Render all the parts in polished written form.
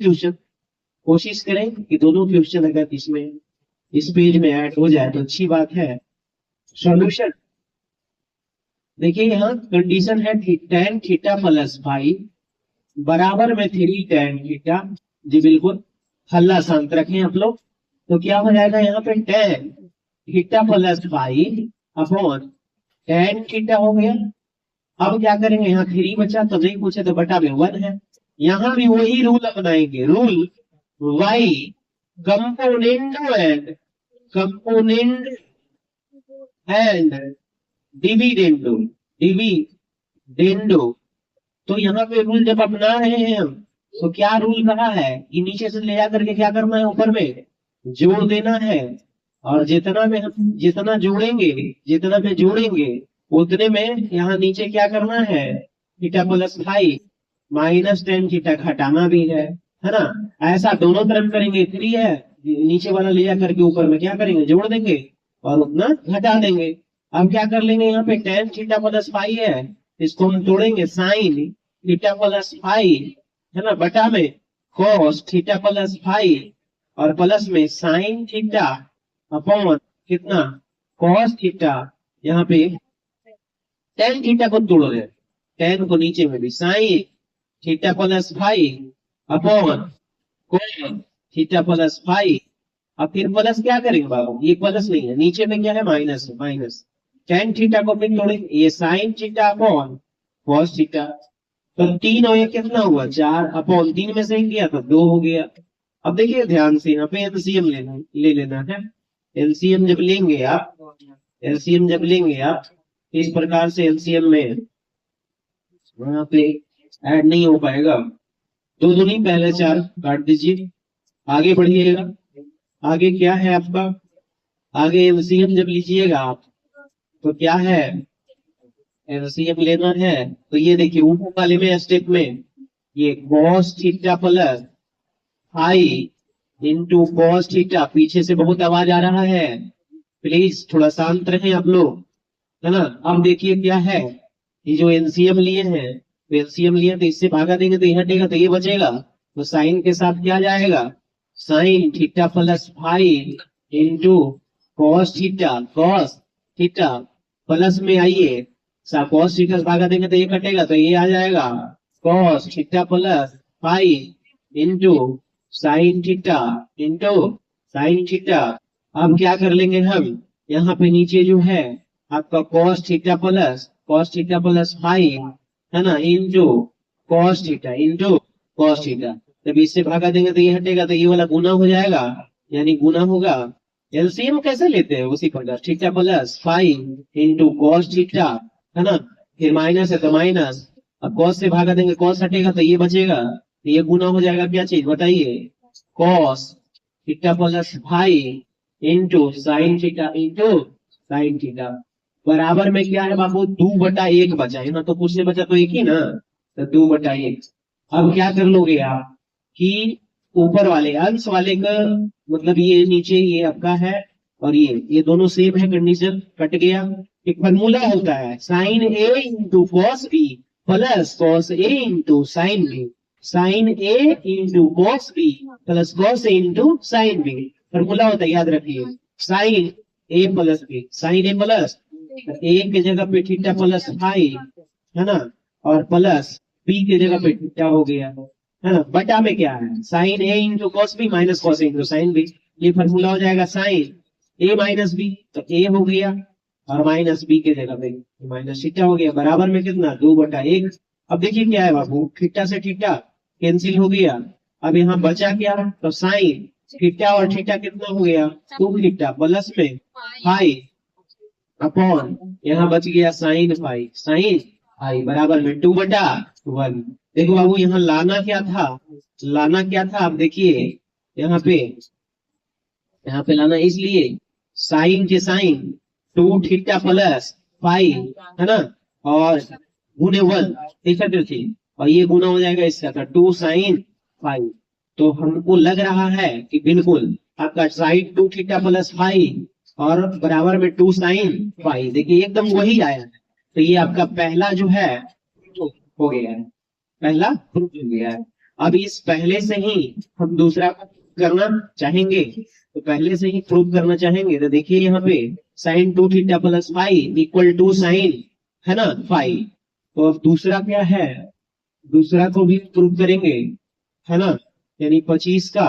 Question, कोशिश करें कि दोनों क्वेश्चन अगर इसमें इस पेज में ऐड हो जाए तो अच्छी बात है। सॉल्यूशन देखिए, यहाँ कंडीशन है tan थीटा प्लस फाइव बराबर में 3 tan थीटा। जी बिल्कुल, हल्ला शांत रखें आप लोग। तो क्या हो जाएगा यहाँ पे tan theta plus five upon tan theta हो गया। अब क्या करेंगे, यहाँ 3 बचा तो नहीं पूछे तो बटा में 1 है। यहाँ भी वही रूल अपनाएंगे, rule y componendo and dividendo dividendo. तो यहाँ पे रूल जब अपना रहे हैं हम, तो क्या रूल कहा है कि नीचे से ले जाकर के क्या करना है, ऊपर में जोड़ देना है। और जितना में हम जितना जोड़ेंगे उतने में यहाँ नीचे क्या करना है, theta plus five minus tan theta घटाना भी है ना। ऐसा दोनों तरफ करेंगे, 3 है नीचे वाला ले जाकर के ऊपर में क्या करेंगे, जोड़ देंगे और उतना घटा देंगे। अब क्या कर लेंगे, यहाँ पे tan थीटा प्लस फाइव है, इसको हम तोड़ेंगे sin थीटा प्लस फाइव है ना, बटा में cos थीटा प्लस फाइव और प्लस में sin थीटा अपॉन कितना cos थीटा। यहाँ पे tan थीटा को तोड़ोगे, tan को नीचे में भी sin theta plus five upon cos theta plus five. अब फिर प्लस क्या करेंगे बाबू, ये प्लस नहीं है, नीचे में क्या है, माइनस है, माइनस tan थीटा को फिर तोड़ेंगे, ये sin theta upon cos theta. तो 3 और ये कितना हुआ, 4 अपॉन 3 में से ही किया तो 2 हो गया। अब देखिए ध्यान से, यहाँ पे एलसीएम ले लेना है। एलसीएम जब लेंगे आप इस प्रकार से एलसीएम में वहां पे ऐड नहीं हो पाएगा। 2 दूनी पहले 4 काट दीजिए, आगे बढ़िएगा। आगे क्या है आपका, आगे एलसीएम जब लीजिएगा आप तो क्या है, एलसीएम लेना है। तो ये देखिए ऊपर वाले में स्टेप में ये cos theta plus five into cos theta, पीछे से बहुत आवाज आ रहा है, प्लीज थोड़ा शांत रहें आप लोग, है ना। अब देखिए क्या है, ये जो एलसीएम लिए हैं, तो एलसीएम लिए तो इससे भागा देंगे तो ये हटेगा तो ये बचेगा। तो साइन के साथ क्या जाएगा, sine theta plus five into cos theta plus में आइए cos थीटा से भागा देंगे तो ये कटेगा तो ये आ जाएगा cos theta plus five into sine theta. अब क्या कर लेंगे हम, यहाँ पे नीचे जो है आपका cos थीटा प्लस फाइव है ना, इंटू cos थीटा। जब इससे भागा देंगे तो ये हटेगा तो ये वाला गुना हो जाएगा, यानी गुना होगा। एलसीएम कैसे लेते हैं उसी प्रकार, theta plus five into cos theta है ना, फिर माइनस है तो माइनस, अब cos से भागा देंगे cos हटेगा तो ये बचेगा, तो ये गुना हो जाएगा क्या चीज बताइए, cos theta plus five into sine theta बराबर में क्या है बाबू, 2/1 बचा है ना, तो कुछ से बचा तो एक ही ना, तो 2/1। अब क्या कर लोगे आप कि ऊपर वाले अंश वाले का मतलब ये नीचे ये आपका है और ये दोनों सेम है, कंडीशन कट गया। एक फॉर्मूला होता है sine A into cos B plus cos A into sine B, sine A into cos B plus cos A into sine B formula होता है, याद रखिए। Sine A plus B, sine A plus A की जगह पे theta plus five है ना, और प्लस बी की जगह पे थीटा हो गया है ना, बटा में क्या है sine A into cos B minus cos A into sine B. ये फॉर्मूला हो जाएगा साइन ए माइनस बी, तो ए हो गया और माइनस बी के जगह पे माइनस थीटा हो गया, बराबर में कितना 2/1। अब देखिए क्या है बाबू, थीटा से थीटा कैंसिल हो गया, अब यहाँ बचा क्या, तो साइन थीटा और थीटा कितना हो गया 2 थीटा प्लस में 5 अपॉन यहाँ बच गया साइन 5 बराबर में 2/1। देखो बाबू यहाँ लाना क्या था, आप देखिए यहाँ पे लाना इसलिए साइन के साइन 2 थीटा प्लस 5 है ना, और गुने 1 देखते थे, और ये गुना हो जाएगा इसका, तो 2 sin 5। तो हमको लग रहा है कि बिल्कुल आपका साइन 2 थीटा प्लस 5 और बराबर में 2 sin 5, देखिए एकदम वही आया है। तो ये आपका पहला जो है हो गया है, पहला प्रूफ हो गया है। अब इस पहले से ही हम दूसरा करना चाहेंगे, तो पहले से ही प्रूव करना चाहेंगे, तो देखिए यहाँ पे sine 2 theta plus five equal to sine, है ना, फाइव। तो अब दूसरा क्या है, दूसरा को भी प्रूव करेंगे, है ना, यानी 25 का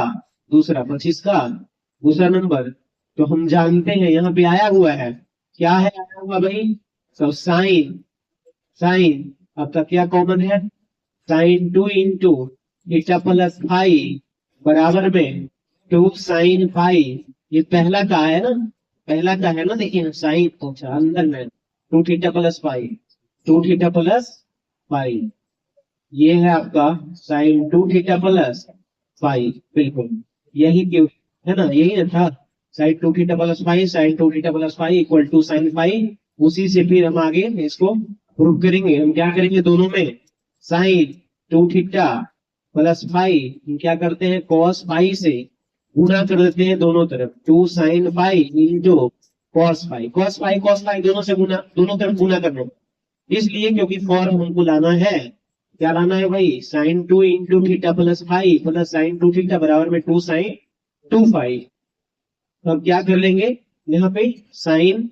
दूसरा नंबर। तो हम जानते हैं यहाँ पे आया हुआ है, क्या है आया हुआ भाई, तो साइन, साइन आपका क्या कॉमन है, sine 2 into theta plus five बराबर में 2 साइन फाइव। ये पहला का है ना, पहला का है ना, देखिए साइन, अच्छा अंदर में 2 theta plus five, 2 theta plus five, ये है आपका साइन 2 थीटा प्लस फाइव, बिल्कुल यही क्यों, है ना, यही ना था, sine 2 theta plus five, sine 2 theta plus five equal to sine five. उसी से फिर हम आगे इसको प्रूव करेंगे। हम क्या करेंगे, दोनों में साइन 2 थीटा प्लस फाइव हम क्या करते हैं, कॉस फाइव से गुणा कर देते हैं दोनों तरफ, 2 sine five into cos five, cos five cos five दोनों से गुना, दोनों तरफ गुना करना, इसलिए क्योंकि फॉर्म हमको लाना है, क्या लाना है भाई, sine 2 into theta plus five plus sine 2 theta बराबर में 2 साइन 2 फाइव। तो हम क्या कर लेंगे यहाँ पे, sine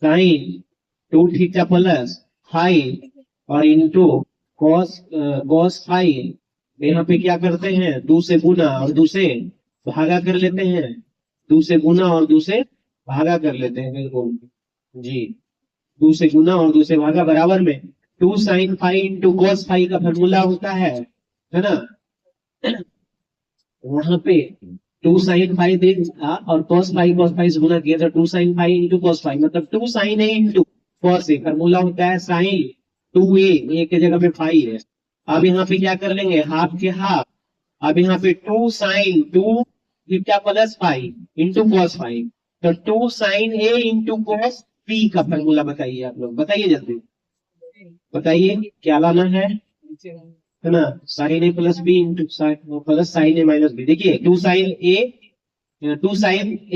sine 2 theta plus five और इंटू कॉस कॉस फाइव, यहाँ पे क्या करते हैं, 2 से गुना और 2 से भागा कर लेते हैं, 2 से गुना और 2 से भागा कर लेते हैं, बिल्कुल जी, 2 से गुना और 2 से भागा बराबर में 2 sine five into cos five का फॉर्मूला होता है ना, वहां पे 2 साइन फाइव दे दिया और कॉस फाइव से गुना किया, तो 2 sine five into cos five मतलब 2 sine A into cos A, formula होता है साइन 2a, ए के जगह पे फाइव है। अब यहाँ पे क्या कर लेंगे, हाफ के हाफ, अब यहाँ पे 2 sine 2 theta plus five into cos five, तो 2 sine A into cos B का फॉर्मूला बताइए आप लोग, बताइए जल्दी बताइए क्या लाना है ना, sine A plus B into plus sine A minus B. देखिए 2 साइन ए, 2 साइन ए